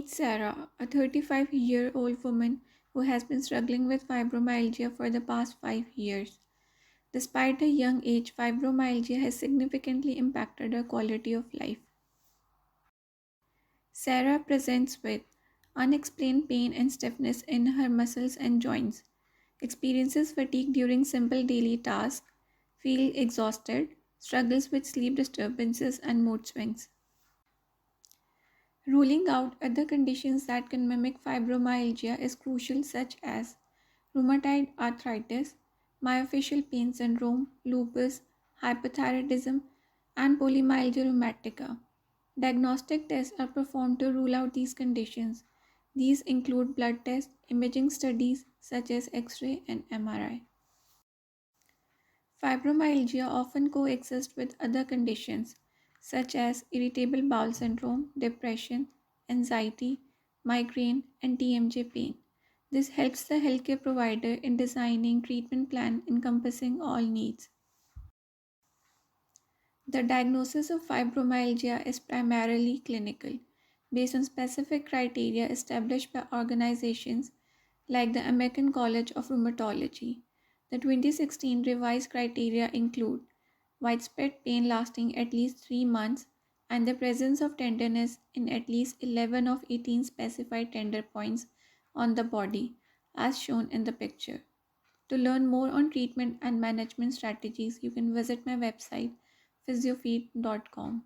Meet Sarah, a 35-year-old woman who has been struggling with fibromyalgia for the past 5 years. Despite her young age, fibromyalgia has significantly impacted her quality of life. Sarah presents with unexplained pain and stiffness in her muscles and joints, experiences fatigue during simple daily tasks, feels exhausted, struggles with sleep disturbances and mood swings. Ruling out other conditions that can mimic fibromyalgia is crucial, such as rheumatoid arthritis, myofascial pain syndrome, lupus, hypothyroidism, and polymyalgia rheumatica. Diagnostic tests are performed to rule out these conditions. These include blood tests, imaging studies such as X ray and MRI. Fibromyalgia often coexists with other conditions such as irritable bowel syndrome, depression, anxiety, migraine, and TMJ pain. This helps the healthcare provider in designing treatment plan encompassing all needs. The diagnosis of fibromyalgia is primarily clinical, based on specific criteria established by organizations like the American College of Rheumatology. The 2016 revised criteria include widespread pain lasting at least 3 months and the presence of tenderness in at least 11 of 18 specified tender points on the body, as shown in the picture. To learn more on treatment and management strategies, you can visit my website physiofeed.com.